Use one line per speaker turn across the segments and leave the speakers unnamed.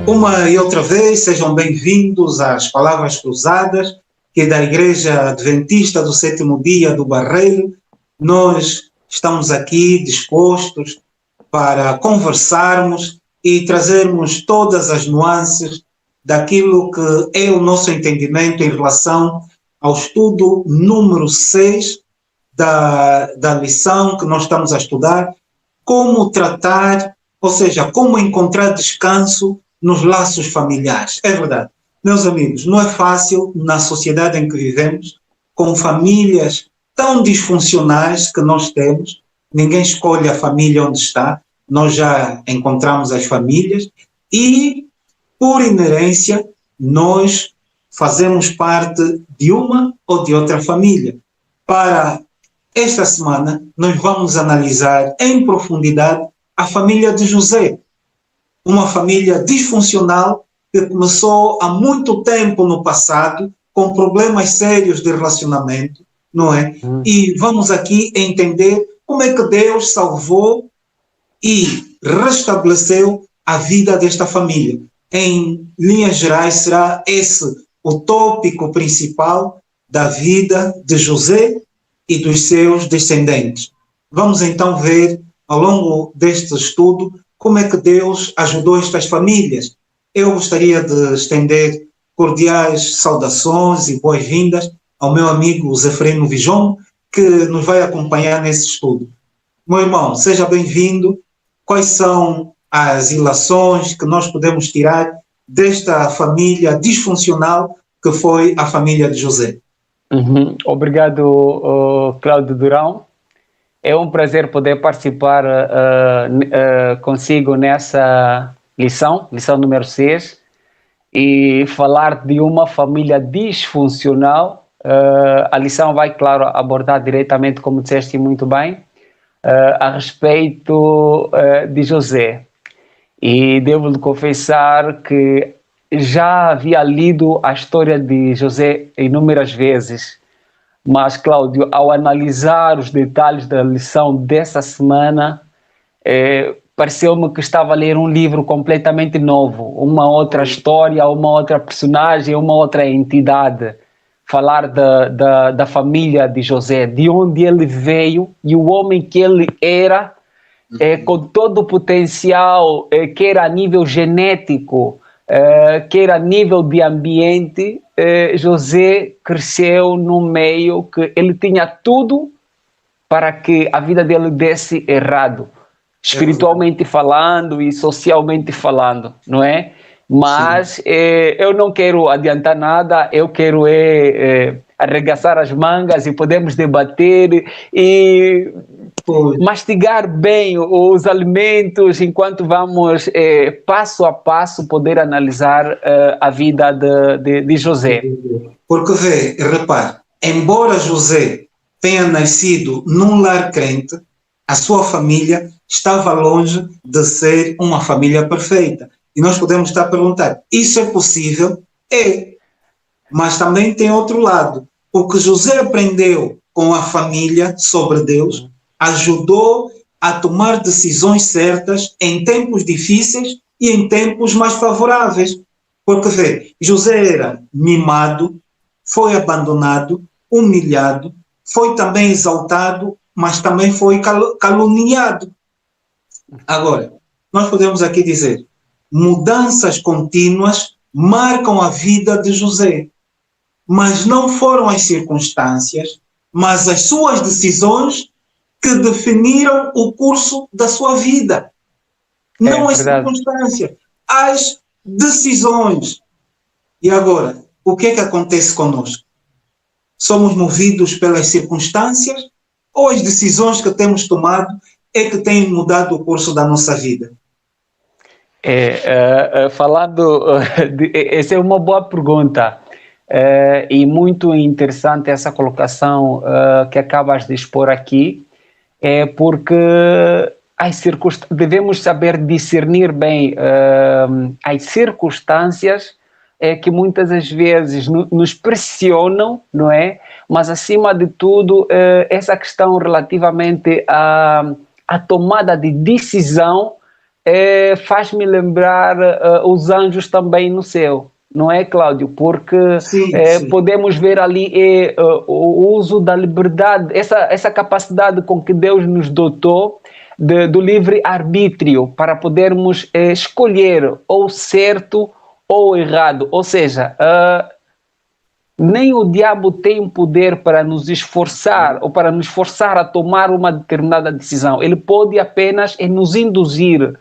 Uma e outra vez, sejam bem-vindos às Palavras Cruzadas, que é da Igreja Adventista do Sétimo Dia do Barreiro. Nós estamos aqui dispostos para conversarmos e trazermos todas as nuances daquilo que é o nosso entendimento em relação ao estudo número 6 da lição que nós estamos a estudar, como tratar, ou seja, como encontrar descanso nos laços familiares. É verdade. Meus amigos, não é fácil na sociedade em que vivemos, com famílias tão disfuncionais que nós temos. Ninguém escolhe a família onde está, nós já encontramos as famílias e, por inerência, nós fazemos parte de uma ou de outra família. Para esta semana, nós vamos analisar em profundidade a família de José, uma família disfuncional que começou há muito tempo no passado, com problemas sérios de relacionamento, não é? E vamos aqui entender como é que Deus salvou e restabeleceu a vida desta família. Em linhas gerais, será esse o tópico principal da vida de José e dos seus descendentes. Vamos então ver, ao longo deste estudo, como é que Deus ajudou estas famílias. Eu gostaria de estender cordiais saudações e boas-vindas ao meu amigo Zefreno Vijon, que nos vai acompanhar nesse estudo. Meu irmão, seja bem-vindo. Quais são as ilações que nós podemos tirar desta família disfuncional que foi a família de José?
Obrigado, Cláudio Durão. É um prazer poder participar consigo nessa lição número 6, e falar de uma família disfuncional. A lição vai, claro, abordar diretamente, como disseste muito bem, a respeito de José. E devo-lhe confessar que já havia lido a história de José inúmeras vezes, mas, Cláudio, ao analisar os detalhes da lição dessa semana, pareceu-me que estava a ler um livro completamente novo, uma outra história, uma outra personagem, uma outra entidade. Falar da família de José, de onde ele veio e o homem que ele era, com todo o potencial, quer a nível genético, quer a nível de ambiente. José cresceu num meio que ele tinha tudo para que a vida dele desse errado, espiritualmente falando e socialmente falando, não é? Mas eu não quero adiantar nada, eu quero arregaçar as mangas e podemos debater e mastigar bem os alimentos enquanto vamos passo a passo poder analisar a vida de José.
Porque vê, repare, embora José tenha nascido num lar crente, a sua família estava longe de ser uma família perfeita. E nós podemos estar a perguntar, isso é possível? É. Mas também tem outro lado. O que José aprendeu com a família sobre Deus ajudou a tomar decisões certas em tempos difíceis e em tempos mais favoráveis. Porque, vê, José era mimado, foi abandonado, humilhado, foi também exaltado, mas também foi caluniado. Agora, nós podemos aqui dizer, mudanças contínuas marcam a vida de José, mas não foram as circunstâncias, mas as suas decisões que definiram o curso da sua vida. Não as circunstâncias, as decisões. E agora, o que é que acontece conosco? Somos movidos pelas circunstâncias ou as decisões que temos tomado é que têm mudado o curso da nossa vida?
Essa é uma boa pergunta. E muito interessante essa colocação que acabas de expor aqui, porque devemos saber discernir bem as circunstâncias que muitas das vezes nos pressionam, não é? Mas, acima de tudo, essa questão relativamente à tomada de decisão faz-me lembrar os anjos também no céu, não é, Cláudio? Porque
Sim, sim.
podemos ver ali o uso da liberdade, essa capacidade com que Deus nos dotou do livre-arbítrio para podermos escolher ou certo ou errado. Ou seja, nem o diabo tem poder para nos esforçar ou para nos forçar a tomar uma determinada decisão. Ele pode apenas nos induzir,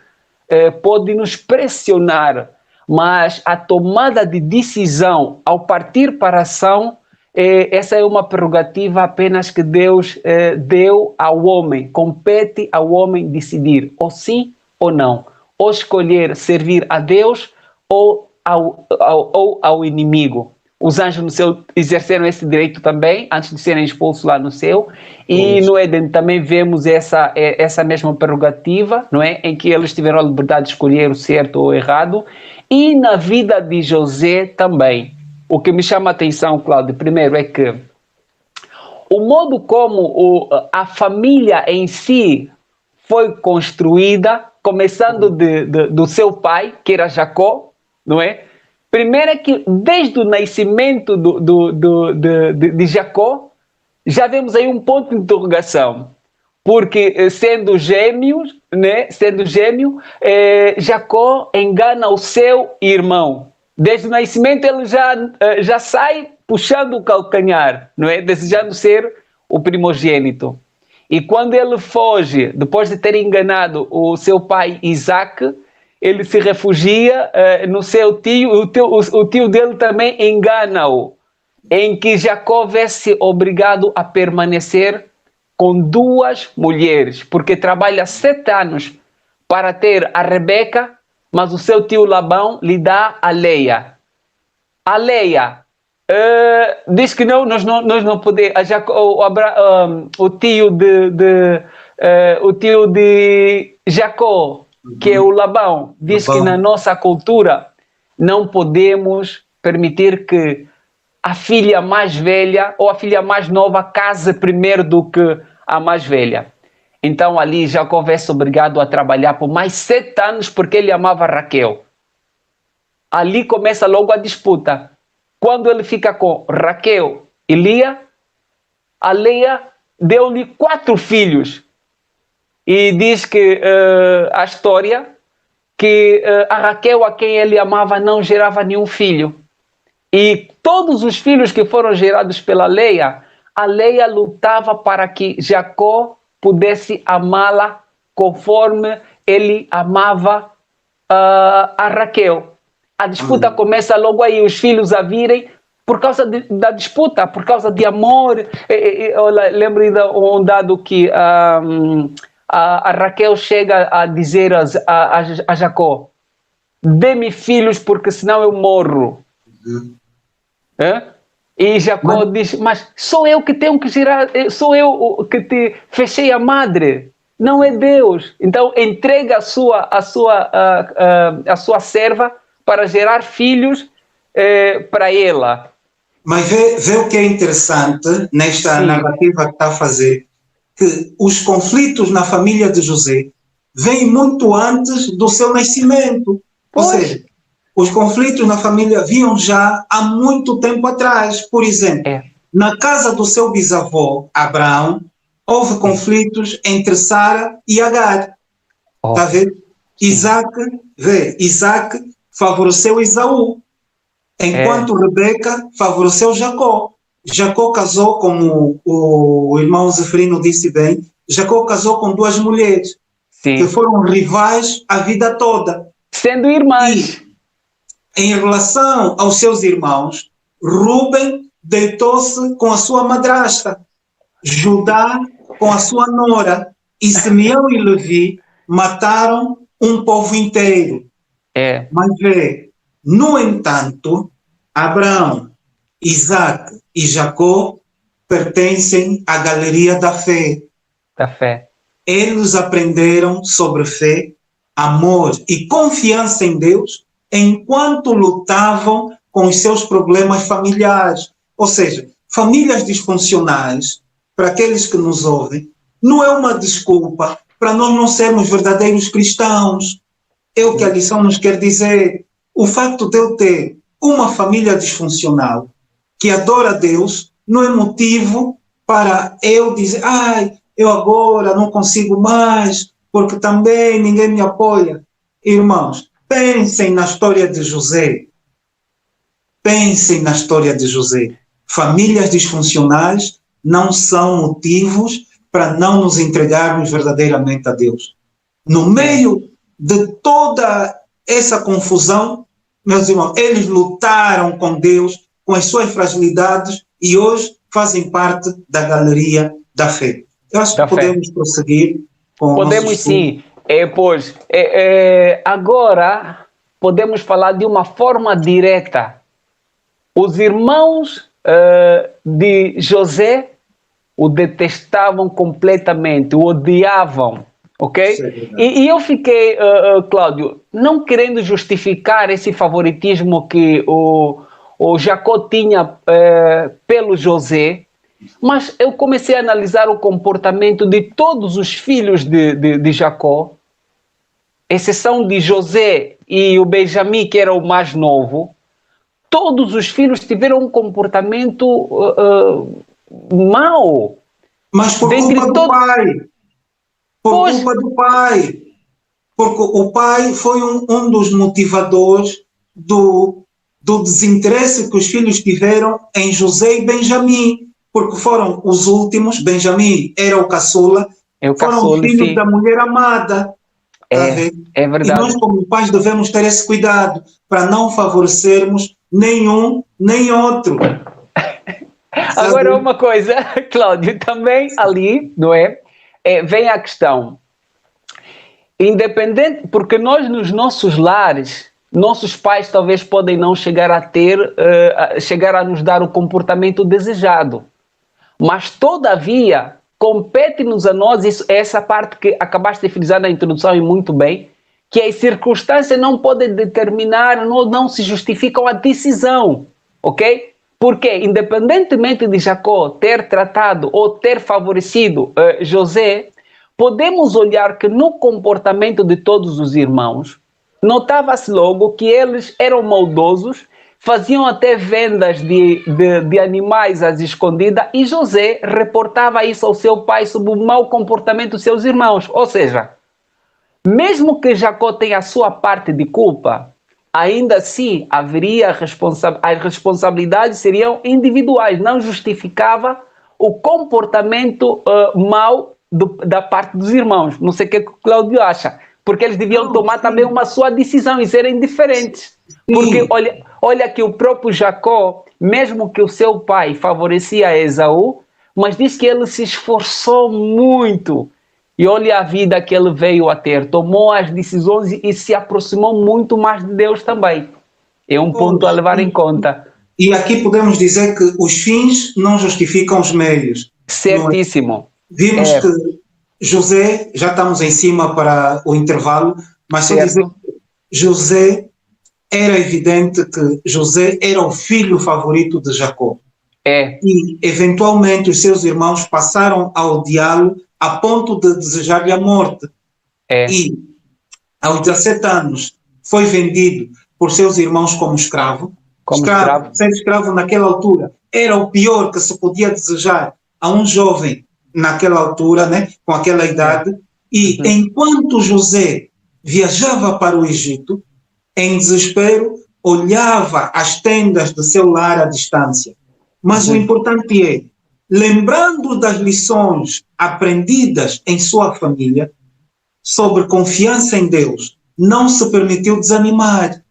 pode nos pressionar, mas a tomada de decisão ao partir para a ação, essa é uma prerrogativa apenas que Deus deu ao homem. Compete ao homem decidir ou sim ou não, ou escolher servir a Deus ou ao inimigo. Os anjos no céu exerceram esse direito também, antes de serem expulsos lá no céu, e no Éden também vemos essa mesma prerrogativa, não é? Em que eles tiveram a liberdade de escolher o certo ou o errado, e na vida de José também. O que me chama a atenção, Cláudio, primeiro é que o modo como a família em si foi construída, começando do seu pai, que era Jacó, não é? Primeiro é que desde o nascimento de Jacó, já vemos aí um ponto de interrogação. Porque sendo gêmeos, né, Jacó engana o seu irmão. Desde o nascimento ele já sai puxando o calcanhar, não é? Desejando ser o primogênito. E quando ele foge, depois de ter enganado o seu pai Isaac, ele se refugia no seu tio, o tio dele também engana-o, em que Jacó vê-se obrigado a permanecer com duas mulheres, porque trabalha 7 anos para ter a Rebeca, mas o seu tio Labão lhe dá a Leia. A Leia diz que não, nós não podemos. O tio de Jacó, que é o Labão, diz que na nossa cultura não podemos permitir que a filha mais velha ou a filha mais nova case primeiro do que a mais velha. Então ali Jacó vê-se obrigado a trabalhar por mais 7 anos porque ele amava Raquel. Ali começa logo a disputa. Quando ele fica com Raquel e Lia, a Leia deu-lhe 4 filhos. E diz que a história que a Raquel, a quem ele amava, não gerava nenhum filho. E todos os filhos que foram gerados pela Leia, a Leia lutava para que Jacó pudesse amá-la conforme ele amava a Raquel. A disputa começa logo aí, os filhos a virem por causa da disputa, por causa de amor. Eu lembro de um dado que a Raquel chega a dizer a Jacó: dê-me filhos porque senão eu morro. E Jacó diz: mas sou eu que tenho que gerar, sou eu que te fechei a madre, não é Deus. Então entrega a sua serva para gerar filhos para ela.
Mas vê o que é interessante nesta narrativa que está a fazer, que os conflitos na família de José vêm muito antes do seu nascimento. Ou seja, os conflitos na família vinham já há muito tempo atrás. Por exemplo, na casa do seu bisavô, Abraão, houve conflitos entre Sara e Agar. Está a ver? Isaac favoreceu Esaú, enquanto Rebeca favoreceu Jacó. Jacó casou, como o irmão Zeferino disse bem, Jacó casou com 2 mulheres, que foram rivais a vida toda.
Sendo irmãs.
E, em relação aos seus irmãos, Rúben deitou-se com a sua madrasta, Judá com a sua nora, e Simeão e Levi mataram um povo inteiro. Mas no entanto, Abraão, Isaac e Jacó pertencem à galeria da fé. Eles aprenderam sobre fé, amor e confiança em Deus enquanto lutavam com os seus problemas familiares. Ou seja, famílias disfuncionais, para aqueles que nos ouvem, não é uma desculpa para nós não sermos verdadeiros cristãos. é o que a lição nos quer dizer. O facto de eu ter uma família disfuncional que adora a Deus não é motivo para eu dizer, eu agora não consigo mais, porque também ninguém me apoia. Irmãos, pensem na história de José. Pensem na história de José. Famílias disfuncionais não são motivos para não nos entregarmos verdadeiramente a Deus. No meio de toda essa confusão, meus irmãos, eles lutaram com Deus, com as suas fragilidades, e hoje fazem parte da galeria da fé. Eu acho que podemos prosseguir com o
Podemos
nosso estudo.
sim. Agora podemos falar de uma forma direta. Os irmãos de José o detestavam completamente, o odiavam, ok? E eu fiquei, Cláudio, não querendo justificar esse favoritismo que o Jacó tinha pelo José, mas eu comecei a analisar o comportamento de todos os filhos de Jacó, exceção de José e o Benjamim, que era o mais novo. Todos os filhos tiveram um comportamento mau.
Mas por culpa do pai. Por culpa do pai. Porque o pai foi um dos motivadores do desinteresse que os filhos tiveram em José e Benjamim. Porque foram os últimos. Benjamim era o caçula. Foram os filhos da mulher amada.
É verdade.
E nós, como pais, devemos ter esse cuidado para não favorecermos nenhum nem outro.
Agora, uma coisa, Cláudio, também ali, não é? Vem a questão. Independente, porque nós nos nossos lares, nossos pais talvez podem não chegar a chegar a nos dar o comportamento desejado. Mas, todavia, compete-nos a nós, essa parte que acabaste de frisar na introdução e muito bem, que as circunstâncias não podem determinar, não se justificam a decisão, ok? Porque, independentemente de Jacó ter tratado ou ter favorecido José, podemos olhar que no comportamento de todos os irmãos, notava-se logo que eles eram maldosos, faziam até vendas de animais às escondidas, e José reportava isso ao seu pai sobre o mau comportamento dos seus irmãos. Ou seja, mesmo que Jacó tenha a sua parte de culpa, ainda assim haveria as responsabilidades seriam individuais, não justificava o comportamento mau da parte dos irmãos. Não sei o que o Cláudio acha, porque eles deviam tomar também uma sua decisão e serem diferentes. Porque olha que o próprio Jacó, mesmo que o seu pai favorecia Esaú, mas diz que ele se esforçou muito. E olha a vida que ele veio a ter, tomou as decisões e se aproximou muito mais de Deus também. É um ponto a levar em conta.
E aqui podemos dizer que os fins não justificam os meios.
Certíssimo.
Vimos que José, já estamos em cima para o intervalo, mas só dizer que José, era evidente que José era o filho favorito de Jacó. E, eventualmente, os seus irmãos passaram a odiá-lo a ponto de desejar-lhe a morte. E, aos 17 anos, foi vendido por seus irmãos como escravo. Ser escravo naquela altura era o pior que se podia desejar a um jovem naquela altura, né, com aquela idade. E, enquanto José viajava para o Egito, em desespero, olhava as tendas do seu lar à distância. Mas o importante é, lembrando das lições aprendidas em sua família sobre confiança em Deus, não se permitiu desanimar.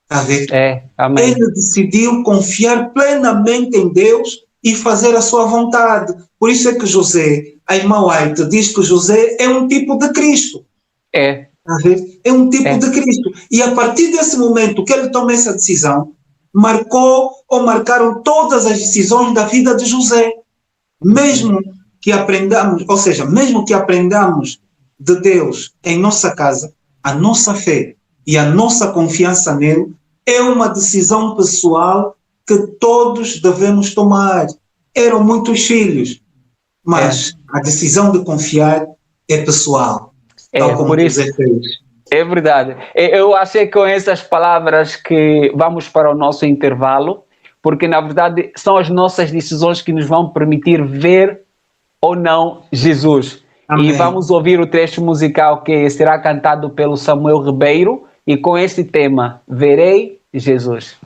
Tá vendo?
Amém.
Ele decidiu confiar plenamente em Deus e fazer a sua vontade. Por isso é que José, a irmã White, diz que José é um tipo de Cristo. Tá vendo? É um tipo de Cristo. E a partir desse momento que ele toma essa decisão, marcaram todas as decisões da vida de José. Mesmo que aprendamos, ou seja, mesmo que aprendamos de Deus em nossa casa, a nossa fé e a nossa confiança nele é uma decisão pessoal que todos devemos tomar. Eram muitos filhos, mas a decisão de confiar é pessoal, tal como José fez.
É verdade. Eu achei que com essas palavras que vamos para o nosso intervalo, porque na verdade são as nossas decisões que nos vão permitir ver ou não Jesus. E
Amém.
vamos ouvir o trecho musical que será cantado pelo Samuel Ribeiro e com este tema, Verei Jesus.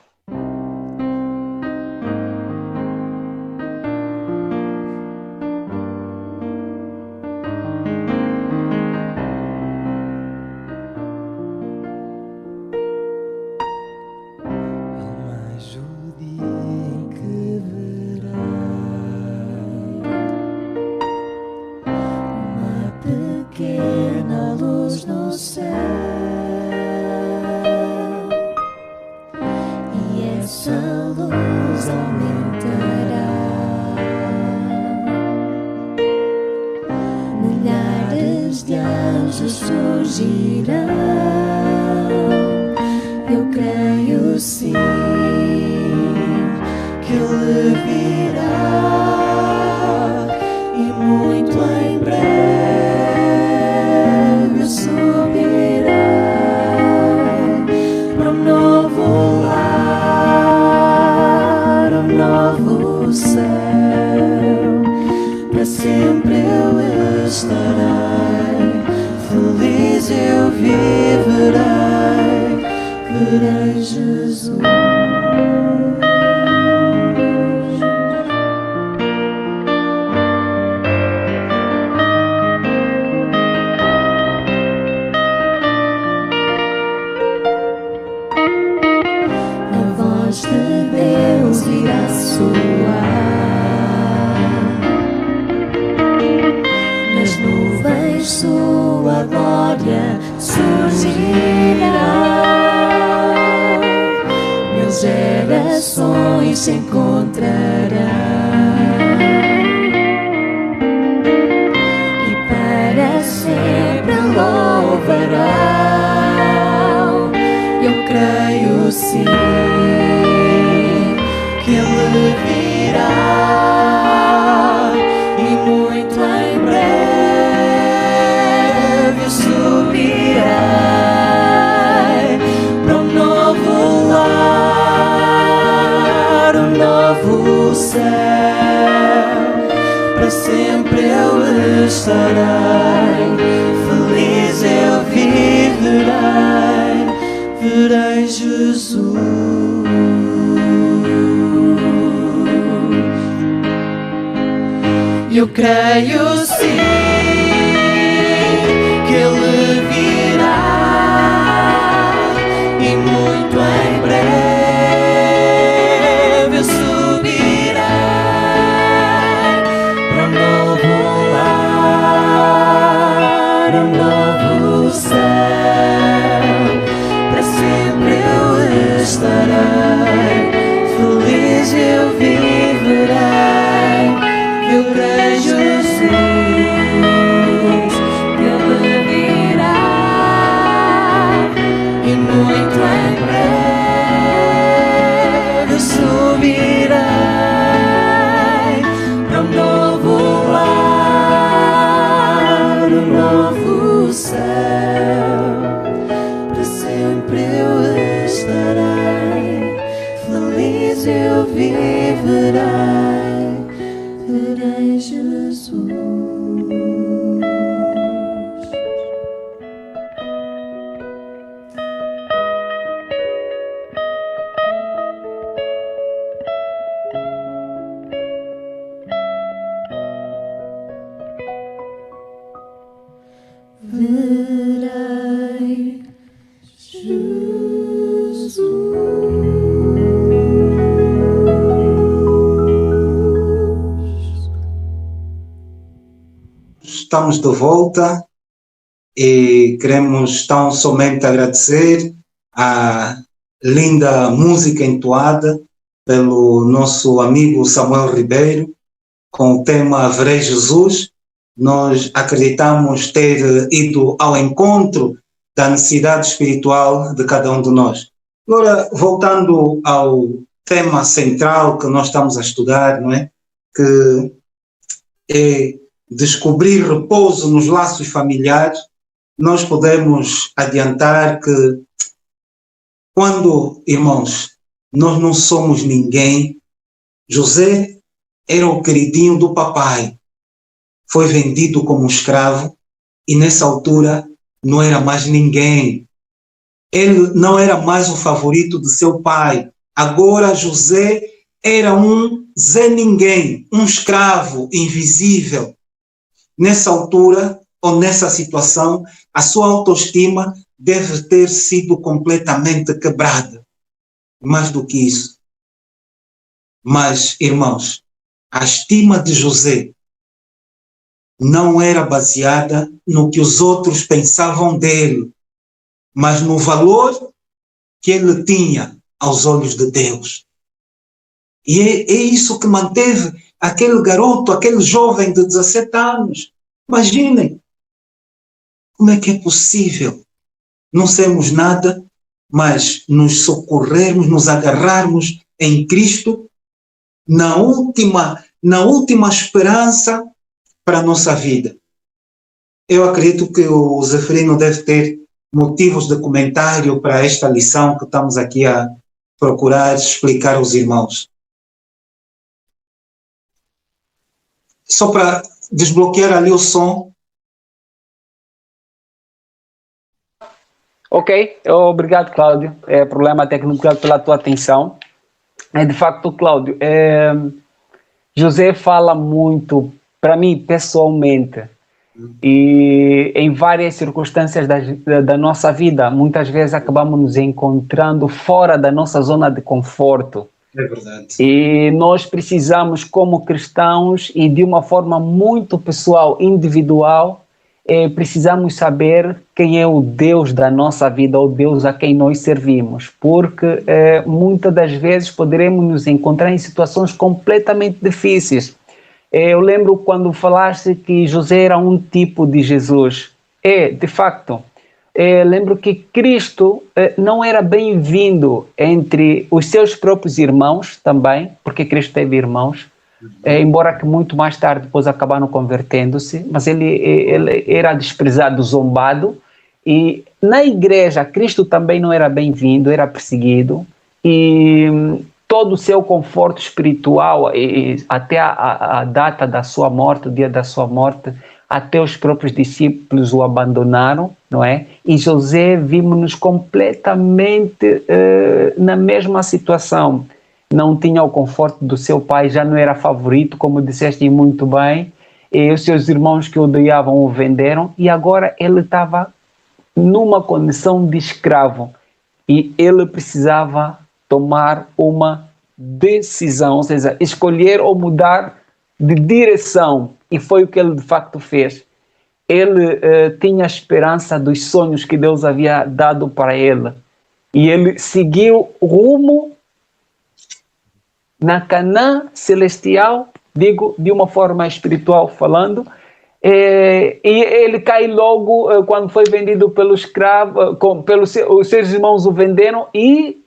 Eu creio sim que Ele virá e muito em breve subirá para um novo lar, um novo céu. Para sempre eu estarei, feliz eu viverei, verei Jesus. A voz de Deus irá soar, nas nuvens sua glória surgirá. Mil gerações se encontrarão e para sempre louvarão. Eu creio sim que Ele virá e muito em breve subirei para um novo lar, um novo céu. Para sempre eu estarei, feliz eu viverei, verei Jesus. Eu creio sim que Ele virá e muito em breve subirá para um novo lar, um novo céu. Para sempre eu estarei, feliz eu viverei, verei Jesus, que Ele virá e muito em breve subirei para um novo lar, um novo céu. Para sempre eu estarei, feliz eu viverei, verei Jesus. Verei Jesus.
Estamos de volta e queremos tão somente agradecer a linda música entoada pelo nosso amigo Samuel Ribeiro com o tema Verei Jesus. Nós acreditamos ter ido ao encontro da necessidade espiritual de cada um de nós. Agora, voltando ao tema central que nós estamos a estudar, não é? Que é descobrir repouso nos laços familiares nós podemos adiantar que quando, irmãos, nós não somos ninguém, José era o queridinho do papai, foi vendido como escravo e nessa altura não era mais ninguém. Ele não era mais o favorito de seu pai. Agora José era um Zé Ninguém, um escravo invisível. Nessa altura, ou nessa situação, a sua autoestima deve ter sido completamente quebrada. Mais do que isso. Mas, irmãos, a estima de José não era baseada no que os outros pensavam dele, mas no valor que ele tinha aos olhos de Deus. E é isso que manteve aquele garoto, aquele jovem de 17 anos. Imaginem, como é que é possível não sermos nada, mas nos socorrermos, nos agarrarmos em Cristo na última esperança para a nossa vida. Eu acredito que o Zeferino deve ter motivos de comentário para esta lição que estamos aqui a procurar explicar aos irmãos. Só para desbloquear ali o som.
Ok, obrigado, Cláudio. Problema técnico, obrigado pela tua atenção. De facto, Cláudio, José fala muito, para mim, pessoalmente, e em várias circunstâncias da nossa vida, muitas vezes acabamos nos encontrando fora da nossa zona de conforto.
É verdade.
E nós precisamos, como cristãos, e de uma forma muito pessoal, individual, precisamos saber quem é o Deus da nossa vida, o Deus a quem nós servimos, porque muitas das vezes poderemos nos encontrar em situações completamente difíceis. Eu lembro quando falaste que José era um tipo de Jesus. De facto, lembro que Cristo não era bem-vindo entre os seus próprios irmãos também, porque Cristo teve irmãos, embora que muito mais tarde depois acabaram convertendo-se, mas ele era desprezado, zombado, e na igreja Cristo também não era bem-vindo, era perseguido, e todo o seu conforto espiritual, e até a data da sua morte, o dia da sua morte, até os próprios discípulos o abandonaram, não é? E José vimos-nos completamente na mesma situação. Não tinha o conforto do seu pai, já não era favorito, como disseste muito bem, e os seus irmãos que o odiavam o venderam, e agora ele estava numa condição de escravo, e ele precisava tomar uma decisão, ou seja, escolher ou mudar de direção, e foi o que ele de facto fez. Ele tinha a esperança dos sonhos que Deus havia dado para ele, e ele seguiu rumo na Canaã celestial, digo de uma forma espiritual falando, e ele cai logo quando foi vendido pelo escravo, os seus irmãos o venderam, e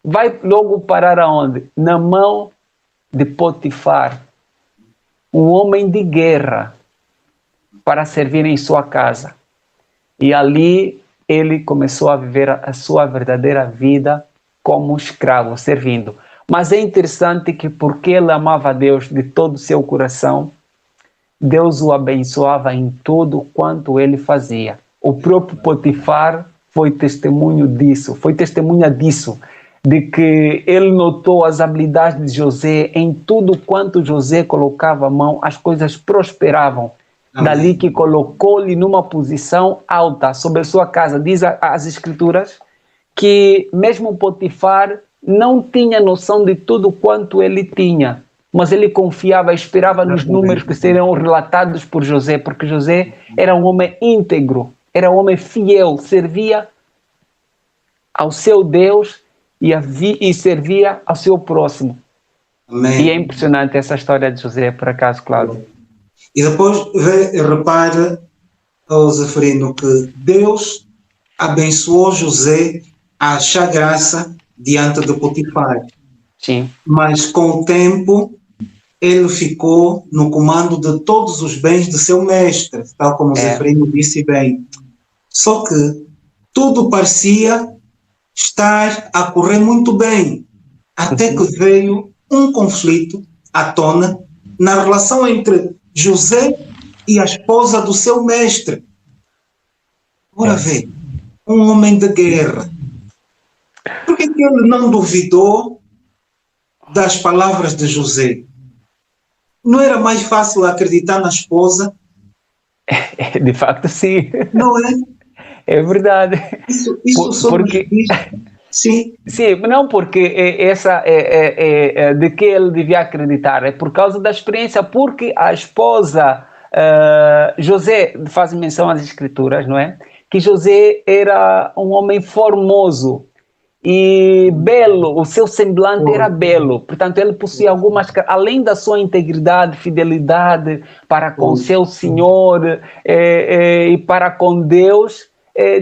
vai logo parar aonde? Na mão de Potifar, um homem de guerra, para servir em sua casa. E ali ele começou a viver a sua verdadeira vida como escravo, servindo. Mas é interessante que, porque ele amava a Deus de todo o seu coração, Deus o abençoava em tudo quanto ele fazia. O próprio Potifar foi testemunha disso, de que ele notou as habilidades de José. Em tudo quanto José colocava a mão, as coisas prosperavam. Amém. Dali que colocou-lhe numa posição alta sobre a sua casa. Diz as Escrituras que mesmo Potifar não tinha noção de tudo quanto ele tinha, mas ele confiava, esperava nos números que seriam relatados por José, porque José era um homem íntegro, era um homem fiel, servia ao seu Deus e servia ao seu próximo. Amém. E é impressionante essa história de José, por acaso, Cláudio.
E depois repare, Zeferino, que Deus abençoou José a achar graça diante de Potifar.
Sim.
Mas com o tempo, ele ficou no comando de todos os bens de seu mestre, tal como Zefrino disse bem. Só que tudo parecia estar a correr muito bem, até que veio um conflito à tona na relação entre José e a esposa do seu mestre. Ora vê, um homem de guerra. Por que ele não duvidou das palavras de José? Não era mais fácil acreditar na esposa?
De facto, sim.
Não é?
É verdade.
Isso só
porque...
nos diz... Sim.
Sim, não porque de que ele devia acreditar, é por causa da experiência, porque a esposa, José, faz menção às escrituras, não é? Que José era um homem formoso e belo, o seu semblante era belo, portanto ele possuía algumas, além da sua integridade, fidelidade para com seu senhor e para com Deus,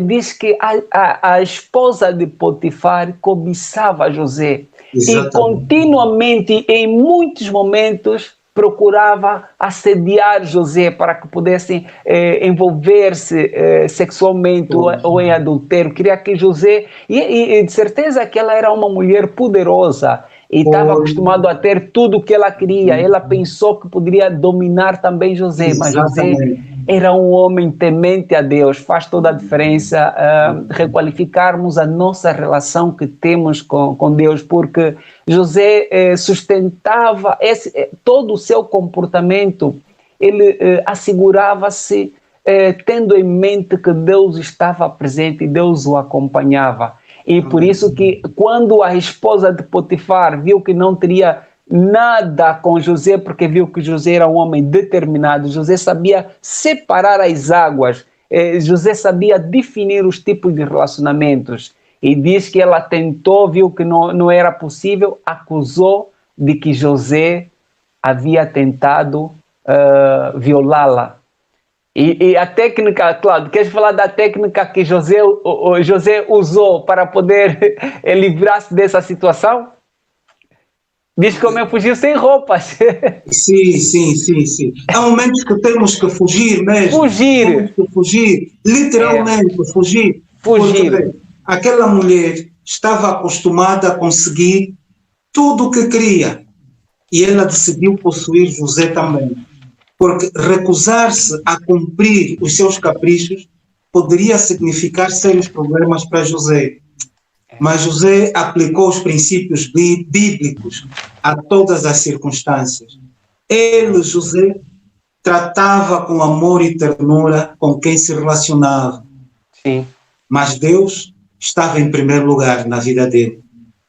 diz que a esposa de Potifar cobiçava José. Exatamente. E continuamente, em muitos momentos, procurava assediar José para que pudessem envolver-se sexualmente ou em adultério. Queria que José... E de certeza que ela era uma mulher poderosa e estava acostumado a ter tudo o que ela queria. Ela pensou que poderia dominar também José, mas José era um homem temente a Deus. Faz toda a diferença requalificarmos a nossa relação que temos com Deus, porque José sustentava todo o seu comportamento, ele assegurava-se tendo em mente que Deus estava presente e Deus o acompanhava. E por isso que quando a esposa de Potifar viu que não teria nada com José, porque viu que José era um homem determinado, José sabia separar as águas, José sabia definir os tipos de relacionamentos, e diz que ela tentou, viu que não era possível, acusou de que José havia tentado violá-la. E a técnica, Cláudio, queres falar da técnica que José usou para poder livrar-se dessa situação? Diz que o homem fugiu sem roupas.
Sim. Há momentos que temos que fugir mesmo. Temos que fugir, literalmente, fugir. Porque aquela mulher estava acostumada a conseguir tudo o que queria. E ela decidiu possuir José também. Porque recusar-se a cumprir os seus caprichos poderia significar sérios problemas para José. Mas José aplicou os princípios bíblicos a todas as circunstâncias. Ele, José, tratava com amor e ternura com quem se relacionava.
Sim.
Mas Deus estava em primeiro lugar na vida dele.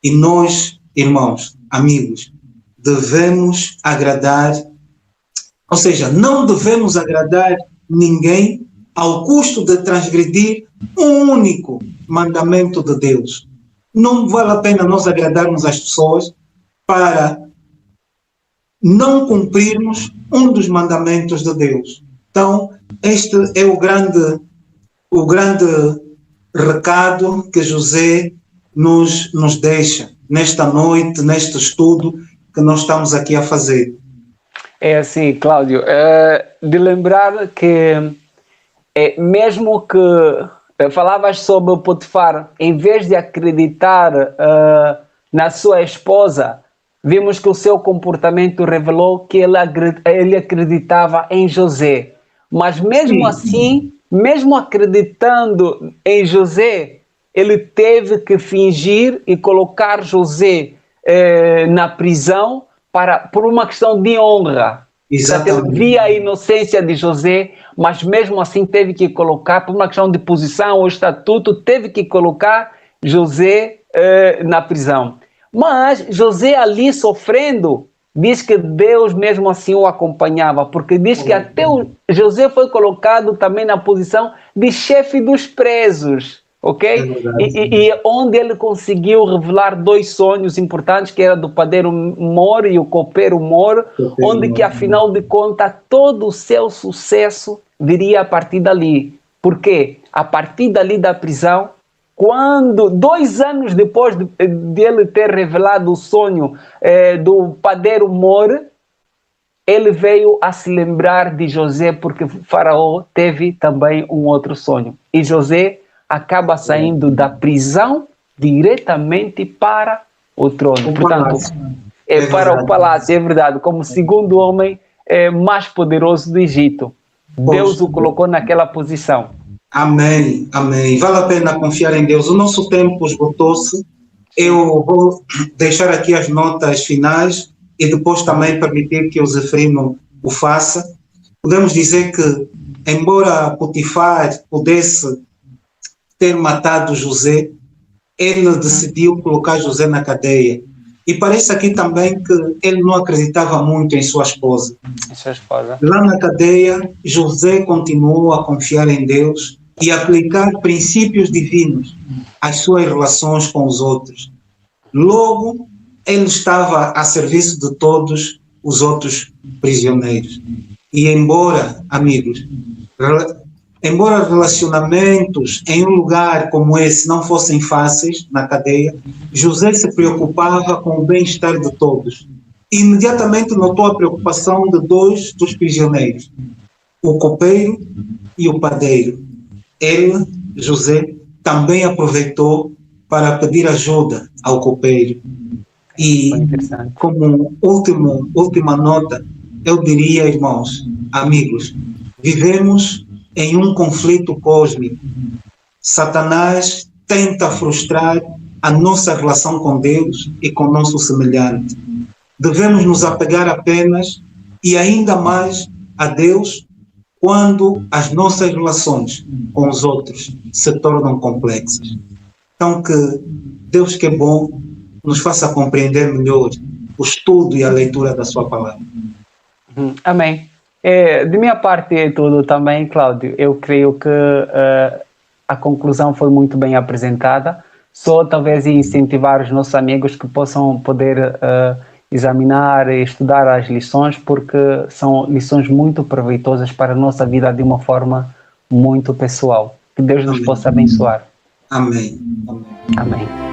E nós, irmãos, amigos, devemos agradar, ou seja, não devemos agradar ninguém ao custo de transgredir um único mandamento de Deus. Não vale a pena nós agradarmos as pessoas para não cumprirmos um dos mandamentos de Deus. Então, este é o grande recado que José nos deixa nesta noite, neste estudo que nós estamos aqui a fazer.
É assim, Cláudio, de lembrar que mesmo que falavas sobre o Potifar, em vez de acreditar na sua esposa, vimos que o seu comportamento revelou que ele acreditava em José. Mas mesmo assim, mesmo acreditando em José, ele teve que fingir e colocar José na prisão por uma questão de honra. Exatamente. Ele via a inocência de José, mas mesmo assim teve que colocar, por uma questão de posição ou estatuto, teve que colocar José na prisão. Mas José ali sofrendo, diz que Deus mesmo assim o acompanhava, porque diz que até José foi colocado também na posição de chefe dos presos. Ok? E onde ele conseguiu revelar dois sonhos importantes, que era do padeiro mor e o copeiro mor, onde que afinal de contas todo o seu sucesso viria a partir dali. Por quê? A partir dali da prisão, quando 2 anos depois de ele ter revelado o sonho do padeiro mor, ele veio a se lembrar de José porque Faraó teve também um outro sonho. E José acaba saindo da prisão diretamente para o trono. Portanto, para o palácio, é verdade, como segundo homem mais poderoso do Egito. Deus o colocou naquela posição.
Amém, amém. Vale a pena confiar em Deus. O nosso tempo esgotou-se. Eu vou deixar aqui as notas finais e depois também permitir que o Zefrino o faça. Podemos dizer que, embora Potifar pudesse ter matado José, ele decidiu colocar José na cadeia. E parece aqui também que ele não acreditava muito em sua esposa.
Sua esposa.
Lá na cadeia, José continuou a confiar em Deus e aplicar princípios divinos às suas relações com os outros. Logo, ele estava a serviço de todos os outros prisioneiros. E embora, amigos, embora relacionamentos em um lugar como esse não fossem fáceis na cadeia, José se preocupava com o bem-estar de todos. Imediatamente notou a preocupação de dois dos prisioneiros, o copeiro e o padeiro. Ele, José, também aproveitou para pedir ajuda ao copeiro. E, como última nota, eu diria, irmãos, amigos, vivemos em um conflito cósmico. Satanás tenta frustrar a nossa relação com Deus e com nosso semelhante. Devemos nos apegar apenas e ainda mais a Deus quando as nossas relações com os outros se tornam complexas. Então, que Deus, que é bom, nos faça compreender melhor o estudo e a leitura da sua palavra.
Amém. De minha parte é tudo também, Cláudio. Eu creio que a conclusão foi muito bem apresentada. Só talvez incentivar os nossos amigos que possam poder examinar e estudar as lições, porque são lições muito proveitosas para a nossa vida de uma forma muito pessoal. Que Deus nos possa abençoar.
Amém.
Amém.